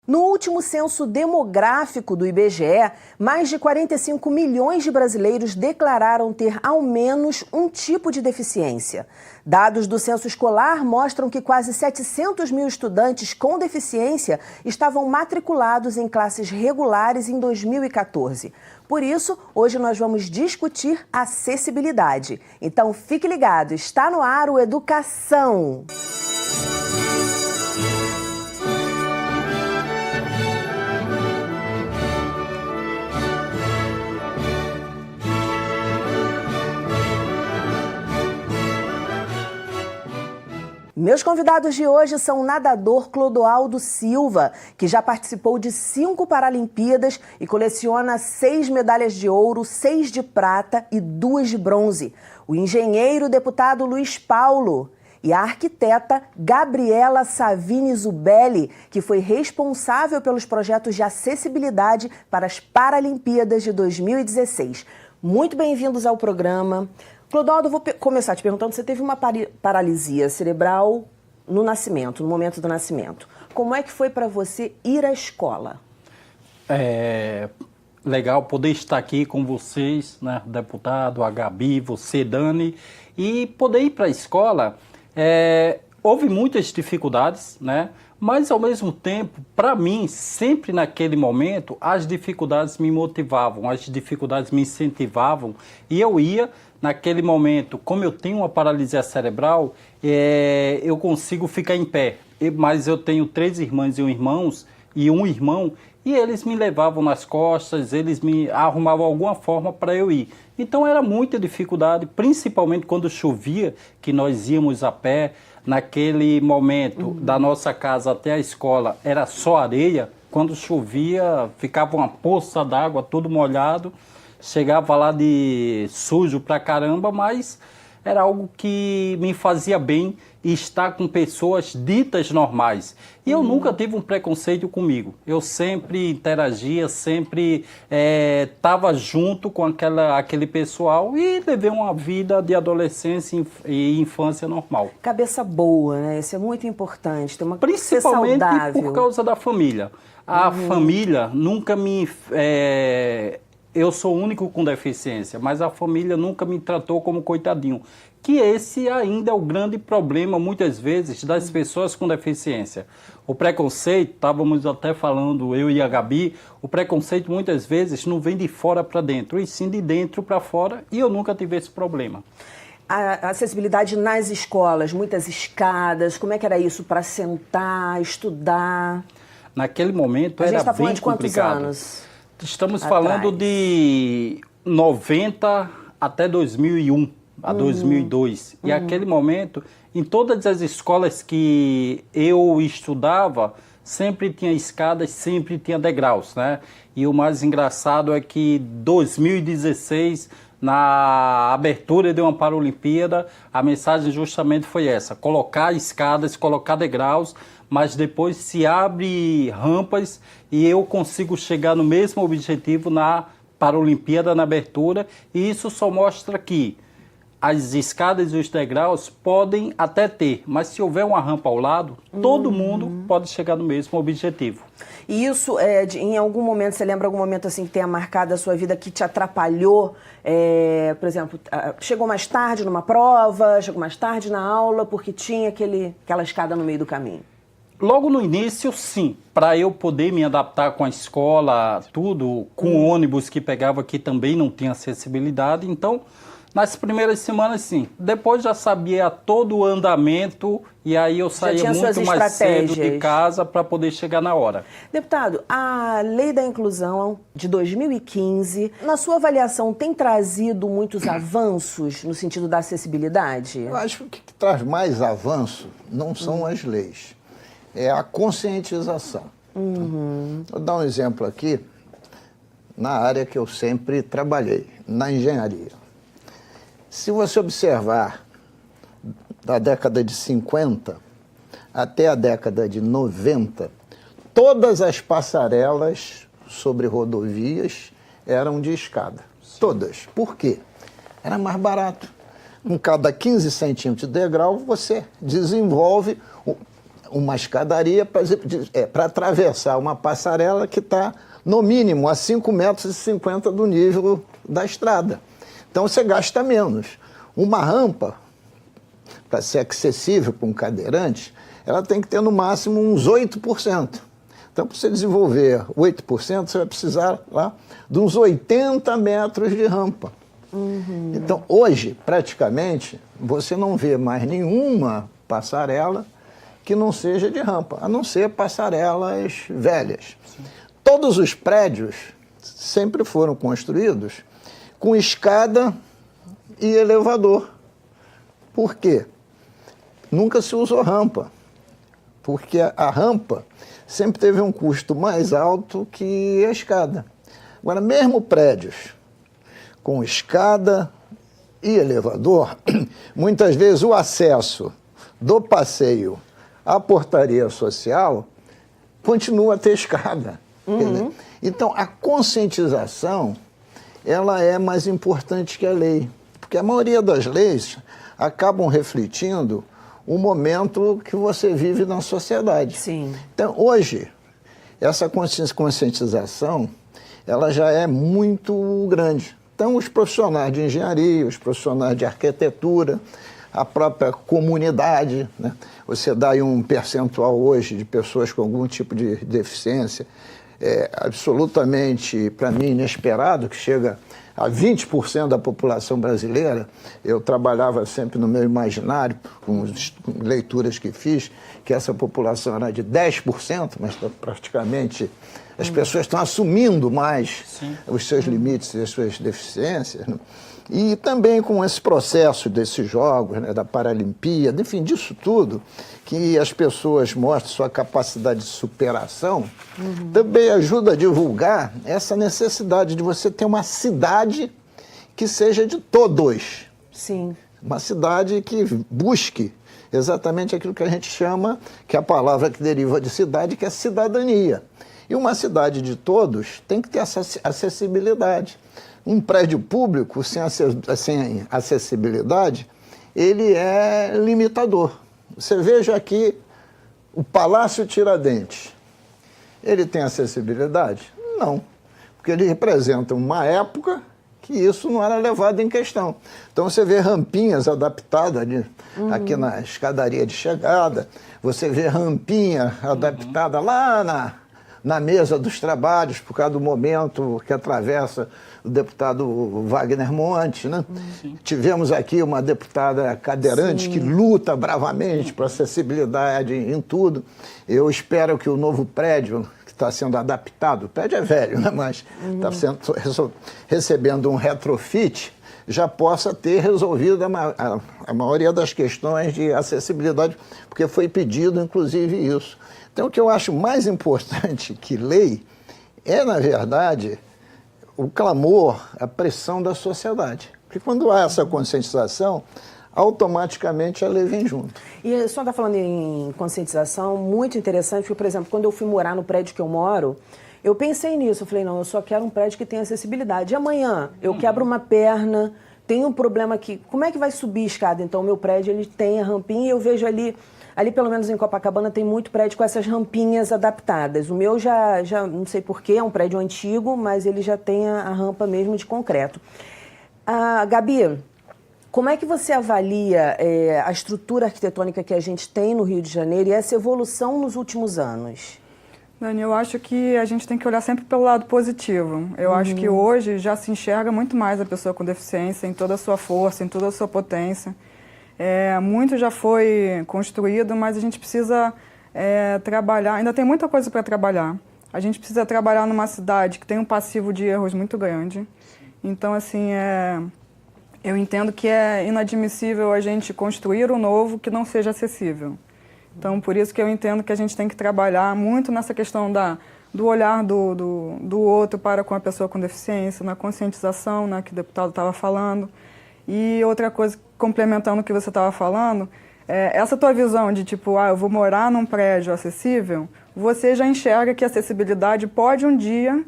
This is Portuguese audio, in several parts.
No último censo demográfico do IBGE, mais de 45 milhões de brasileiros declararam ter ao menos um tipo de deficiência. Dados do censo escolar mostram que quase 700 mil estudantes com deficiência estavam matriculados em classes regulares em 2014. Por isso, hoje nós vamos discutir acessibilidade. Então fique ligado, está no ar o Educação. Meus convidados de hoje são o nadador Clodoaldo Silva, que já participou de 5 Paralimpíadas e coleciona 6 medalhas de ouro, 6 de prata e 2 de bronze. O engenheiro deputado Luiz Paulo e a arquiteta Gabriela Savini Zubelli, que foi responsável pelos projetos de acessibilidade para as Paralimpíadas de 2016. Muito bem-vindos ao programa. Clodoaldo, vou começar te perguntando, você teve uma paralisia cerebral no nascimento, no momento do nascimento. Como é que foi para você ir à escola? É legal poder estar aqui com vocês, né, deputado, a Gabi, você, Dani, e poder ir para a escola. Houve muitas dificuldades, né? Mas, ao mesmo tempo, para mim, sempre naquele momento, as dificuldades me motivavam, as dificuldades me incentivavam e eu ia, naquele momento, como eu tenho uma paralisia cerebral, eu consigo ficar em pé. Mas eu tenho 3 irmãs e um irmão, e eles me levavam nas costas, eles me arrumavam alguma forma para eu ir. Então era muita dificuldade, principalmente quando chovia, que nós íamos a pé. Naquele momento, da nossa casa até a escola, era só areia. Quando chovia, ficava uma poça d'água, todo molhado. Chegava lá de sujo pra caramba, mas era algo que me fazia bem estar com pessoas ditas normais. E eu nunca tive um preconceito comigo. Eu sempre interagia, sempre estava junto com aquele pessoal e levei uma vida de adolescência e infância normal. Cabeça boa, né? Isso é muito importante. Ter uma Principalmente saudável. por causa da família. A família nunca me... Eu sou o único com deficiência, mas a família nunca me tratou como coitadinho. Que esse ainda é o grande problema, muitas vezes, das pessoas com deficiência. O preconceito, estávamos até falando, eu e a Gabi, o preconceito muitas vezes não vem de fora para dentro, e sim de dentro para fora, e eu nunca tive esse problema. A acessibilidade nas escolas, muitas escadas, como é que era isso para sentar, estudar? Naquele momento era bem complicado. A gente está falando de quantos anos? Estamos falando de 90 até 2001, a 2002. E aquele momento, em todas as escolas que eu estudava, sempre tinha escadas, sempre tinha degraus, né? E o mais engraçado é que 2016, na abertura de uma Paralimpíada, a mensagem justamente foi essa: colocar escadas, colocar degraus, mas depois se abre rampas e eu consigo chegar no mesmo objetivo na Paralimpíada, na abertura, e isso só mostra que as escadas e os degraus podem até ter, mas se houver uma rampa ao lado, todo mundo pode chegar no mesmo objetivo. E isso, em algum momento, você lembra algum momento assim que tenha marcado a sua vida que te atrapalhou? Por exemplo, chegou mais tarde numa prova, chegou mais tarde na aula, porque tinha aquela escada no meio do caminho? Logo no início, sim, para eu poder me adaptar com a escola, tudo, com o ônibus que pegava que também não tinha acessibilidade, então, nas primeiras semanas, sim. Depois já sabia todo o andamento e aí eu saía muito mais cedo de casa para poder chegar na hora. Deputado, a Lei da Inclusão de 2015, na sua avaliação, tem trazido muitos avanços no sentido da acessibilidade? Eu acho que o que traz mais avanço não são as leis. É a conscientização. Vou dar um exemplo aqui, na área que eu sempre trabalhei, na engenharia. Se você observar, da década de 50 até a década de 90, todas as passarelas sobre rodovias eram de escada. Todas. Por quê? Era mais barato. Com cada 15 centímetros de degrau, você desenvolve uma escadaria para atravessar uma passarela que está, no mínimo, a 5,50 metros do nível da estrada. Então, você gasta menos. Uma rampa, para ser acessível para um cadeirante, ela tem que ter, no máximo, uns 8%. Então, para você desenvolver 8%, você vai precisar lá de uns 80 metros de rampa. Então, hoje, praticamente, você não vê mais nenhuma passarela que não seja de rampa, a não ser passarelas velhas. Sim. Todos os prédios sempre foram construídos com escada e elevador. Por quê? Nunca se usou rampa, porque a rampa sempre teve um custo mais alto que a escada. Agora, mesmo prédios com escada e elevador, muitas vezes o acesso do passeio à portaria social continua a ter escada. Então, a conscientização, ela é mais importante que a lei, porque a maioria das leis acabam refletindo o momento que você vive na sociedade. Sim. Então, hoje, essa conscientização, ela já é muito grande. Então, os profissionais de engenharia, os profissionais de arquitetura, a própria comunidade, né? Você dá aí um percentual hoje de pessoas com algum tipo de deficiência, absolutamente, para mim, inesperado, que chega a 20% da população brasileira. Eu trabalhava sempre no meu imaginário, com leituras que fiz, que essa população era de 10%, mas praticamente as pessoas estão assumindo mais os seus limites e as suas deficiências, né? E também com esse processo desses jogos, né, da Paralimpíada, enfim, disso tudo, que as pessoas mostram sua capacidade de superação, também ajuda a divulgar essa necessidade de você ter uma cidade que seja de todos. Sim. Uma cidade que busque exatamente aquilo que a gente chama, que é a palavra que deriva de cidade, que é cidadania. E uma cidade de todos tem que ter acessibilidade. Um prédio público sem acessibilidade, ele é limitador. Você veja aqui o Palácio Tiradentes. Ele tem acessibilidade? Não, porque ele representa uma época que isso não era levado em questão. Então você vê rampinhas adaptadas ali, aqui na escadaria de chegada, você vê rampinha adaptada lá na mesa dos trabalhos, por causa do momento que atravessa o deputado Wagner Monte, né? Tivemos aqui uma deputada cadeirante que luta bravamente para acessibilidade em tudo. Eu espero que o novo prédio que está sendo adaptado, o prédio é velho, né? Mas está recebendo um retrofit, já possa ter resolvido a maioria das questões de acessibilidade, porque foi pedido, inclusive, isso. Então, o que eu acho mais importante que lei é, na verdade, o clamor, a pressão da sociedade. Porque quando há essa conscientização, automaticamente a lei vem junto. E a senhora está falando em conscientização, muito interessante, porque, por exemplo, quando eu fui morar no prédio que eu moro, eu pensei nisso, eu falei, não, eu só quero um prédio que tenha acessibilidade. E amanhã eu quebro uma perna, tenho um problema aqui, como é que vai subir a escada? Então, o meu prédio, ele tem a rampinha e eu vejo ali pelo menos em Copacabana tem muito prédio com essas rampinhas adaptadas. O meu já não sei porquê, é um prédio antigo, mas ele já tem a rampa mesmo de concreto. Gabi, como é que você avalia a estrutura arquitetônica que a gente tem no Rio de Janeiro e essa evolução nos últimos anos? Dani, eu acho que a gente tem que olhar sempre pelo lado positivo. Eu acho que hoje já se enxerga muito mais a pessoa com deficiência em toda a sua força, em toda a sua potência. Muito já foi construído, mas a gente precisa trabalhar, ainda tem muita coisa para trabalhar. A gente precisa trabalhar numa cidade que tem um passivo de erros muito grande. Então, assim, eu entendo que é inadmissível a gente construir o novo que não seja acessível. Então, por isso que eu entendo que a gente tem que trabalhar muito nessa questão do olhar do outro para com a pessoa com deficiência, na conscientização, né, que o deputado estava falando. E outra coisa, complementando o que você estava falando, essa tua visão de tipo, eu vou morar num prédio acessível, você já enxerga que a acessibilidade pode um dia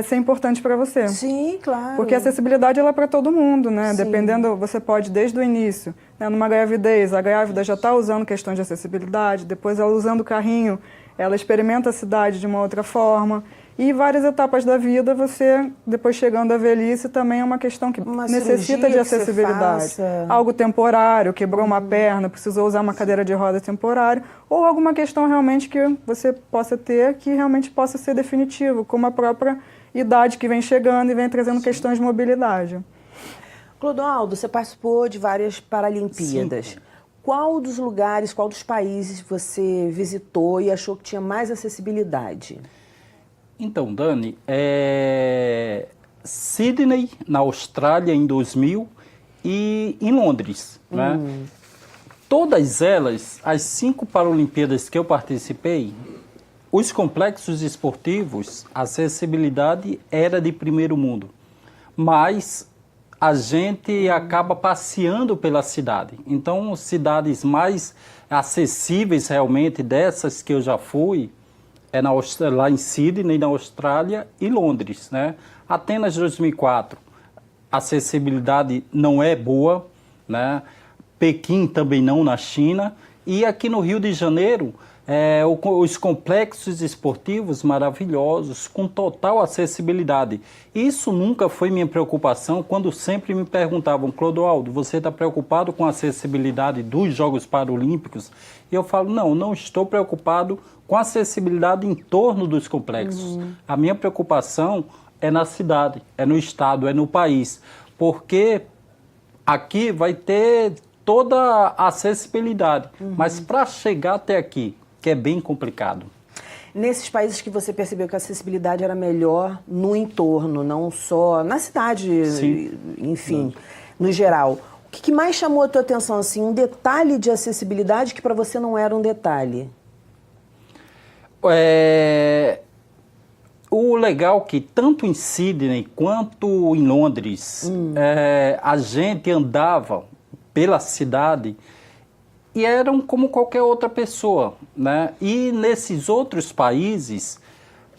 ser importante para você. Sim, claro. Porque a acessibilidade ela é para todo mundo, né? Sim. Dependendo, você pode desde o início, né? Numa gravidez, a grávida já está usando questões de acessibilidade, depois ela usando o carrinho, ela experimenta a cidade de uma outra forma. E várias etapas da vida, você, depois chegando à velhice, também é uma questão que necessita de acessibilidade. Algo temporário, quebrou uma perna, precisou usar uma cadeira de roda temporária, ou alguma questão realmente que você possa ter que realmente possa ser definitivo, como a própria idade que vem chegando e vem trazendo questões de mobilidade. Clodoaldo, você participou de várias Paralimpíadas. Sim. Qual dos lugares, qual dos países você visitou e achou que tinha mais acessibilidade? Então, Dani, Sydney, na Austrália, em 2000, e em Londres, né? Todas elas, as 5 Paralimpíadas que eu participei, os complexos esportivos, a acessibilidade era de primeiro mundo, mas a gente acaba passeando pela cidade. Então, cidades mais acessíveis realmente dessas que eu já fui, lá em Sydney, na Austrália, e Londres, né? Atenas 2004, a acessibilidade não é boa, né? Pequim também não, na China. E aqui no Rio de Janeiro, os complexos esportivos maravilhosos, com total acessibilidade. Isso nunca foi minha preocupação, quando sempre me perguntavam: Clodoaldo, você está preocupado com a acessibilidade dos Jogos Paralímpicos? E eu falo: não estou preocupado com a acessibilidade em torno dos complexos. A minha preocupação é na cidade, é no estado, é no país, porque aqui vai ter toda a acessibilidade, mas para chegar até aqui, que é bem complicado. Nesses países que você percebeu que a acessibilidade era melhor no entorno, não só na cidade, Sim. enfim, no geral, o que mais chamou a tua atenção, assim, um detalhe de acessibilidade que para você não era um detalhe? O legal que tanto em Sydney quanto em Londres, a gente andava pela cidade e eram como qualquer outra pessoa, né? E nesses outros países,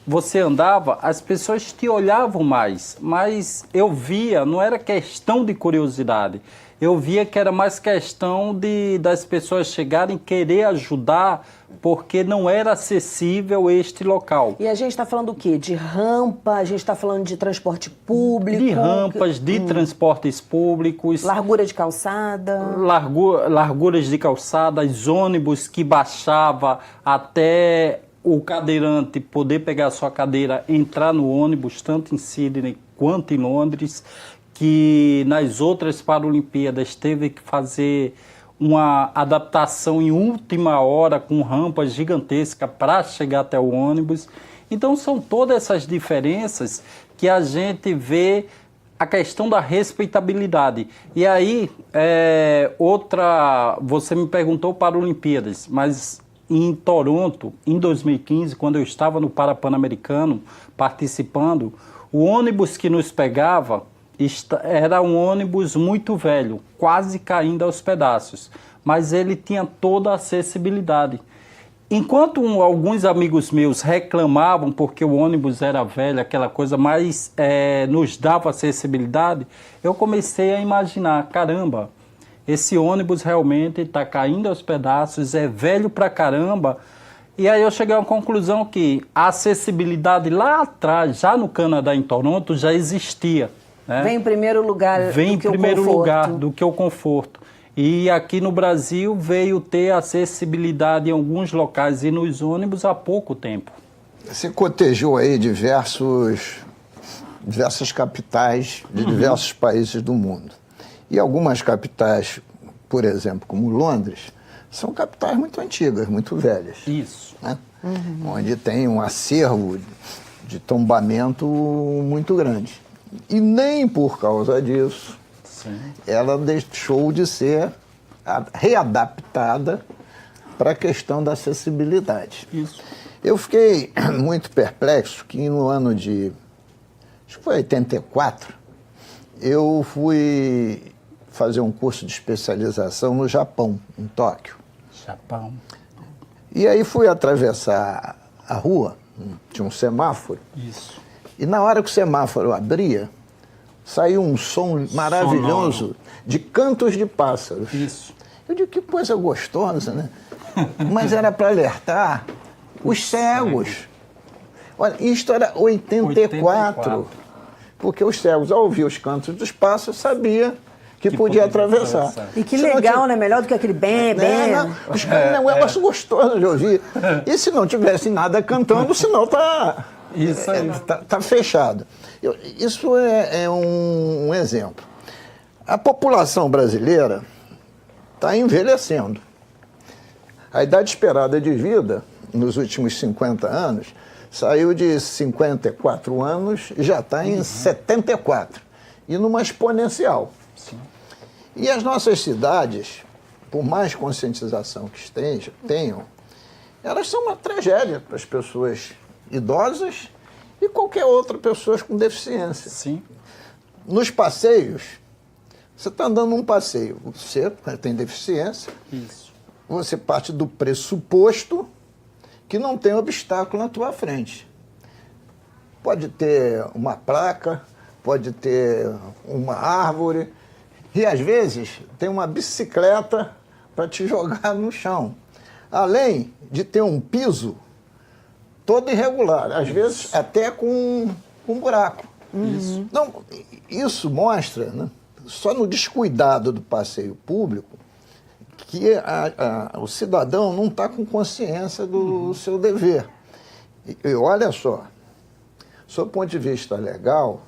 você andava, as pessoas te olhavam mais, mas eu via, não era questão de curiosidade, eu via que era mais questão das pessoas chegarem, querer ajudar, porque não era acessível este local. E a gente está falando o quê? De rampa, a gente está falando de transporte público? De rampas, de transportes públicos. Largura de calçada? Larguras de calçadas, ônibus que baixava até o cadeirante poder pegar a sua cadeira, entrar no ônibus, tanto em Sydney quanto em Londres, que nas outras Paralimpíadas teve que fazer uma adaptação em última hora com rampas gigantescas para chegar até o ônibus. Então são todas essas diferenças que a gente vê a questão da respeitabilidade. E aí, você me perguntou Paralimpíadas, mas em Toronto, em 2015, quando eu estava no Pan-Americano participando, o ônibus que nos pegava era um ônibus muito velho, quase caindo aos pedaços, mas ele tinha toda a acessibilidade. Enquanto alguns amigos meus reclamavam porque o ônibus era velho, aquela coisa, mas nos dava acessibilidade, eu comecei a imaginar, caramba, esse ônibus realmente está caindo aos pedaços, é velho pra caramba. E aí eu cheguei a uma conclusão que a acessibilidade lá atrás, já no Canadá, em Toronto, já existia. Né? Vem em primeiro lugar do que o conforto. E aqui no Brasil veio ter acessibilidade em alguns locais e nos ônibus há pouco tempo. Você cotejou aí diversas capitais de diversos países do mundo. E algumas capitais, por exemplo, como Londres, são capitais muito antigas, muito velhas. Isso. Né? Onde tem um acervo de tombamento muito grande. E nem por causa disso, sim, ela deixou de ser readaptada para a questão da acessibilidade. Isso. Eu fiquei muito perplexo que no ano de, acho que foi 84, eu fui fazer um curso de especialização no Japão, em Tóquio. Japão. E aí fui atravessar a rua, tinha um semáforo. Isso. E na hora que o semáforo abria, saiu um som maravilhoso Sonoro. de cantos de pássaros. Isso. Eu digo, que coisa gostosa, né? Mas era para alertar os cegos. Olha, isto era 84. Porque os cegos, ao ouvir os cantos dos pássaros, sabia que podia atravessar. E que Se não legal, tinha- né? Melhor do que aquele bem, bem. Os caras, é um negócio gostoso de ouvir. E se não tivesse nada cantando, o sinal Isso aí. tá fechado. Isso é um exemplo. A população brasileira está envelhecendo. A idade esperada de vida, nos últimos 50 anos, saiu de 54 anos e já está em 74. E numa exponencial. Sim. E as nossas cidades, por mais conscientização que tenham, elas são uma tragédia para as pessoas idosas e qualquer outra pessoa com deficiência. Sim. Nos passeios, você está andando num passeio, você tem deficiência, Isso. você parte do pressuposto que não tem obstáculo na tua frente. Pode ter uma placa, pode ter uma árvore, e às vezes tem uma bicicleta para te jogar no chão. Além de ter um piso todo irregular, às vezes até com um buraco. Isso. Então, isso mostra, né, só no descuidado do passeio público, que o cidadão não está com consciência do seu dever. E olha só, sob o ponto de vista legal,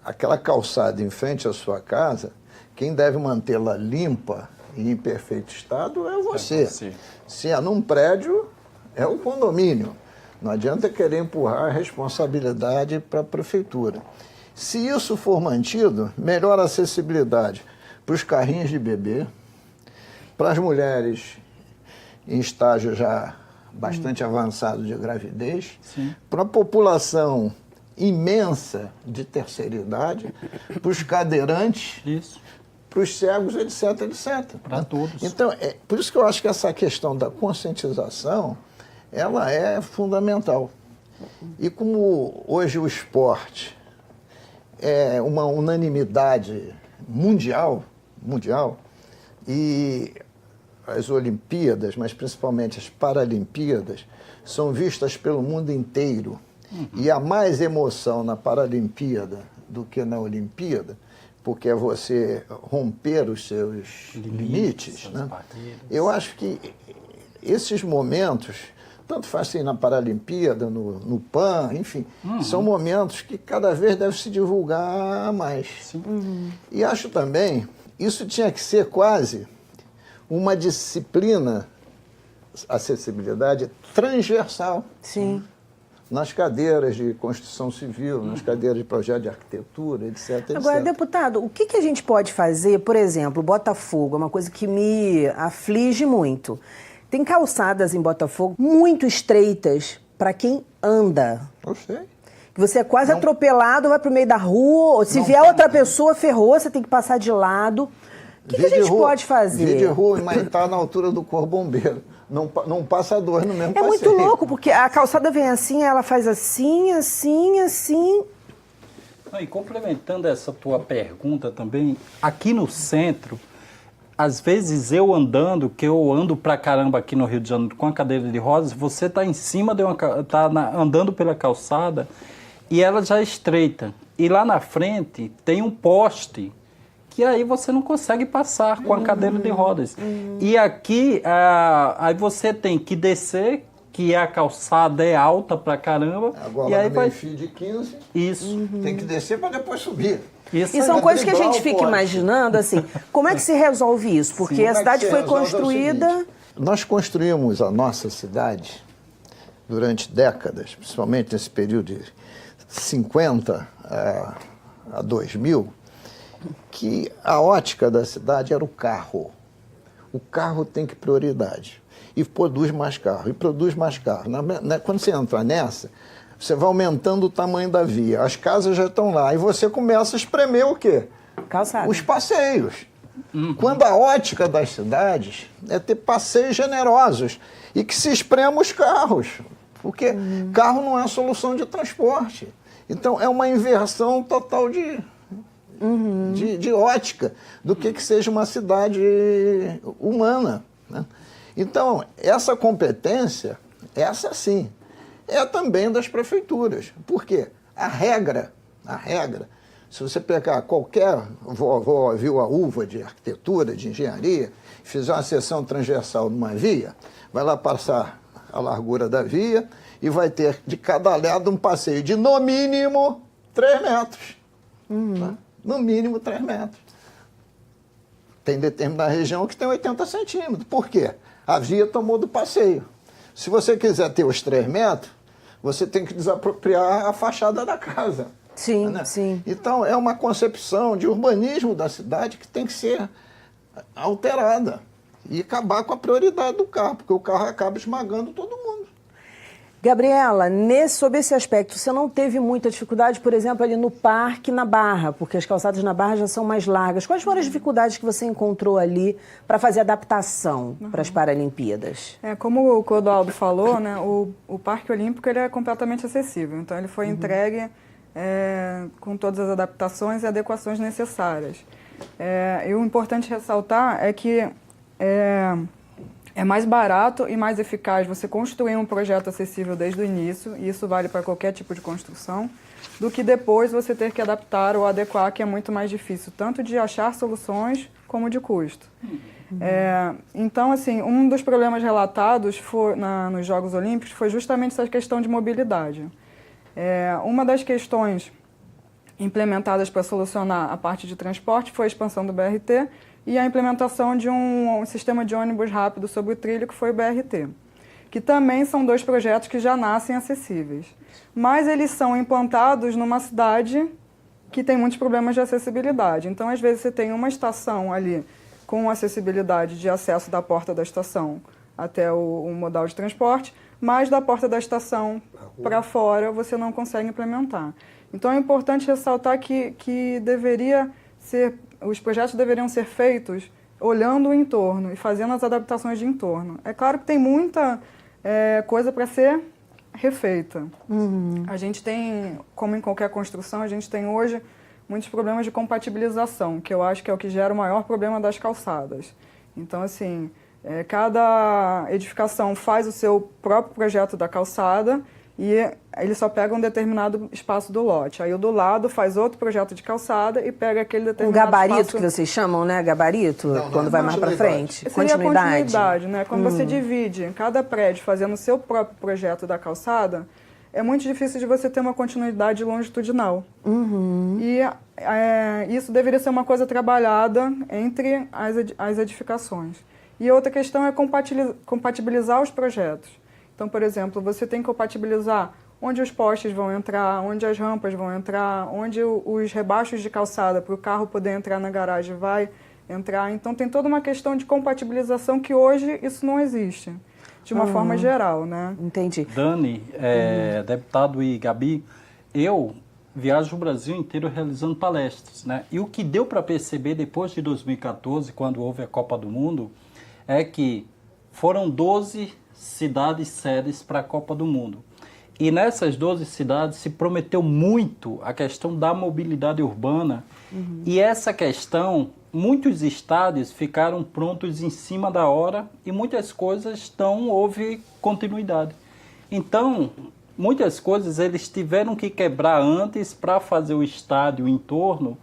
aquela calçada em frente à sua casa, quem deve mantê-la limpa e em perfeito estado é você. você. Se é num prédio, é o condomínio. Não adianta querer empurrar a responsabilidade para a prefeitura. Se isso for mantido, melhora a acessibilidade para os carrinhos de bebê, para as mulheres em estágio já bastante avançado de gravidez, para a população imensa de terceira idade, para os cadeirantes, Isso. para os cegos, etc, etc. Para todos. Então, por isso que eu acho que essa questão da conscientização, ela é fundamental. E como hoje o esporte é uma unanimidade mundial, e as Olimpíadas, mas principalmente as Paralimpíadas, são vistas pelo mundo inteiro. E há mais emoção na Paralimpíada do que na Olimpíada, porque é você romper os seus limites, né? Eu acho que esses momentos, tanto faz assim na Paralimpíada, no PAN, enfim, são momentos que cada vez deve se divulgar mais. E acho também, isso tinha que ser quase uma disciplina, acessibilidade transversal. Sim. Nas cadeiras de construção civil, nas cadeiras de projeto de arquitetura, etc. Agora, etc. deputado, o que a gente pode fazer, por exemplo, Botafogo, é uma coisa que me aflige muito. Tem calçadas em Botafogo muito estreitas para quem anda. Eu sei. Que você é quase atropelado, vai para o meio da rua, ou se vier outra pessoa, ferrou, você tem que passar de lado. O que a gente pode fazer? Via de rua, mas está na altura do Corpo Bombeiro. Não passa dois no mesmo É passeio. muito louco, porque a calçada vem assim, ela faz assim, assim, assim. E complementando essa tua pergunta também, aqui no centro, às vezes eu andando, que eu ando pra caramba aqui no Rio de Janeiro com a cadeira de rodas, você está em cima de andando pela calçada e ela já é estreita. E lá na frente tem um poste que aí você não consegue passar com a cadeira de rodas. E aqui, aí você tem que descer, que a calçada é alta pra caramba. Agora e aí no vai... meio-fio de 15, Isso. tem que descer para depois subir. Isso E aí. são coisas que a driblar gente o fica poste. imaginando, assim, como é que se resolve isso? Porque a Como é que cidade se foi resolve? É o construída... seguinte, nós construímos a nossa cidade durante décadas, principalmente nesse período de 50 a 2000, que a ótica da cidade era o carro. O carro tem que prioridade. E produz mais carro, e produz mais carro. Quando você entra nessa, você vai aumentando o tamanho da via. As casas já estão lá. E você começa a espremer o quê? Calçada. Os passeios. Quando a ótica das cidades é ter passeios generosos e que se esprema os carros. Porque carro não é a solução de transporte. Então, é uma inversão total de ótica do que seja uma cidade humana, né? Então, essa competência, essa sim, é também das prefeituras. Por quê? A regra, se você pegar qualquer vovó viúva de arquitetura, de engenharia, fizer uma seção transversal numa via, vai lá passar a largura da via e vai ter de cada lado um passeio de, no mínimo, 3 metros. Tá? No mínimo 3 metros. Tem determinada região que tem 80 centímetros. Por quê? A via tomou do passeio. Se você quiser ter os 3 metros, você tem que desapropriar a fachada da casa. Sim, né? sim. Então, é uma concepção de urbanismo da cidade que tem que ser alterada e acabar com a prioridade do carro, porque o carro acaba esmagando todo mundo. Gabriela, sob esse aspecto, você não teve muita dificuldade, por exemplo, ali no parque, na Barra, porque as calçadas na Barra já são mais largas. Quais foram as dificuldades que você encontrou ali para fazer adaptação para as Paralimpíadas? Como o Clodoaldo falou, né, o Parque Olímpico ele é completamente acessível. Então, ele foi entregue com todas as adaptações e adequações necessárias. E o importante ressaltar é que é mais barato e mais eficaz você construir um projeto acessível desde o início, e isso vale para qualquer tipo de construção, do que depois você ter que adaptar ou adequar, que é muito mais difícil, tanto de achar soluções como de custo. Então, assim, um dos problemas relatados nos Jogos Olímpicos foi justamente essa questão de mobilidade. Uma das questões implementadas para solucionar a parte de transporte foi a expansão do BRT, e a implementação de um sistema de ônibus rápido sobre o trilho, que foi o BRT, que também são 2 projetos que já nascem acessíveis. Mas eles são implantados numa cidade que tem muitos problemas de acessibilidade. Então, às vezes, você tem uma estação ali com acessibilidade de acesso da porta da estação até o modal de transporte, mas da porta da estação para fora você não consegue implementar. Então, é importante ressaltar que os projetos deveriam ser feitos olhando o entorno e fazendo as adaptações de entorno. É claro que tem muita coisa para ser refeita. A gente tem, como em qualquer construção, a gente tem hoje muitos problemas de compatibilização, que eu acho que é o que gera o maior problema das calçadas. Então, assim, cada edificação faz o seu próprio projeto da calçada e ele só pega um determinado espaço do lote. Aí o do lado faz outro projeto de calçada e pega aquele determinado gabarito espaço... que vocês chamam, né? Gabarito? Não, quando vai mais para frente? Seria a continuidade, né? Quando você divide cada prédio fazendo o seu próprio projeto da calçada, é muito difícil de você ter uma continuidade longitudinal. E isso deveria ser uma coisa trabalhada entre as edificações. E outra questão é compatibilizar os projetos. Então, por exemplo, você tem que compatibilizar onde os postes vão entrar, onde as rampas vão entrar, onde os rebaixos de calçada para o carro poder entrar na garagem vai entrar. Então, tem toda uma questão de compatibilização que hoje isso não existe, de uma forma geral, né? Entendi. Dani, deputado e Gabi, eu viajo o Brasil inteiro realizando palestras, né? E o que deu para perceber depois de 2014, quando houve a Copa do Mundo, é que foram 12 cidades sedes para a Copa do Mundo. E nessas 12 cidades se prometeu muito a questão da mobilidade urbana. E essa questão, muitos estádios ficaram prontos em cima da hora e muitas coisas não houve continuidade. Então, muitas coisas eles tiveram que quebrar antes para fazer o estádio em torno,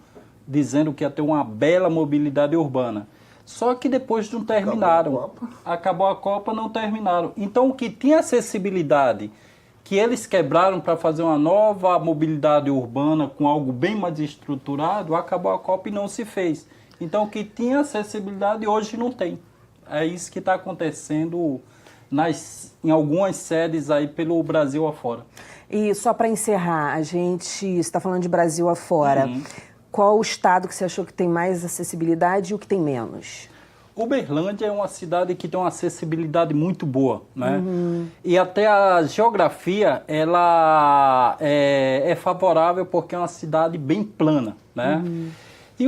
dizendo que ia ter uma bela mobilidade urbana. Só que depois não terminaram. Acabou a Copa, não terminaram. Então, o que tinha acessibilidade, que eles quebraram para fazer uma nova mobilidade urbana com algo bem mais estruturado, acabou a Copa e não se fez. Então, o que tinha acessibilidade hoje não tem. É isso que está acontecendo em algumas sedes aí pelo Brasil afora. E só para encerrar, a gente está falando de Brasil afora. Qual o estado que você achou que tem mais acessibilidade e o que tem menos? Uberlândia é uma cidade que tem uma acessibilidade muito boa, né? E até a geografia, ela é favorável porque é uma cidade bem plana, né? E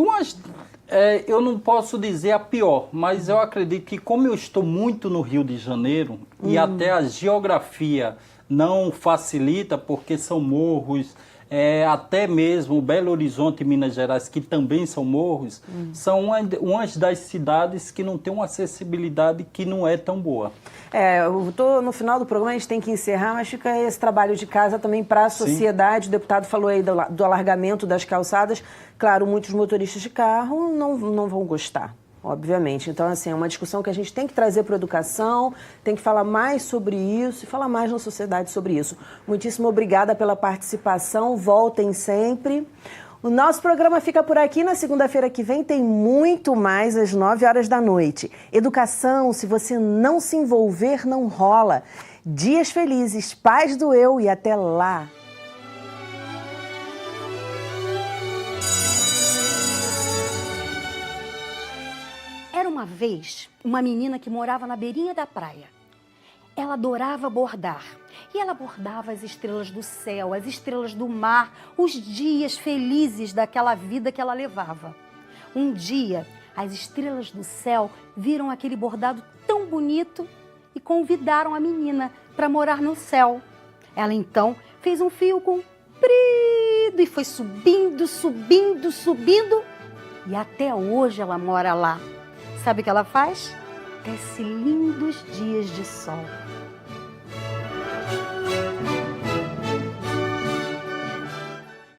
eu não posso dizer a pior, mas eu acredito que como eu estou muito no Rio de Janeiro e até a geografia não facilita porque são morros, até mesmo Belo Horizonte e Minas Gerais, que também são morros, são umas das cidades que não tem uma acessibilidade que não é tão boa. Eu tô no final do programa, a gente tem que encerrar, mas fica esse trabalho de casa também para a sociedade. O deputado falou aí do alargamento das calçadas. Claro, muitos motoristas de carro não vão gostar, obviamente. Então, assim, é uma discussão que a gente tem que trazer para a educação, tem que falar mais sobre isso e falar mais na sociedade sobre isso. Muitíssimo obrigada pela participação, voltem sempre. O nosso programa fica por aqui. Na segunda-feira que vem tem muito mais às 9h da noite. Educação, se você não se envolver, não rola. Dias felizes, paz do eu e até lá. Era uma vez uma menina que morava na beirinha da praia. Ela adorava bordar. E ela bordava as estrelas do céu, as estrelas do mar, os dias felizes daquela vida que ela levava. Um dia, as estrelas do céu viram aquele bordado tão bonito e convidaram a menina para morar no céu. Ela então fez um fio comprido e foi subindo, subindo, subindo. E até hoje ela mora lá. Sabe o que ela faz? Tece lindos dias de sol.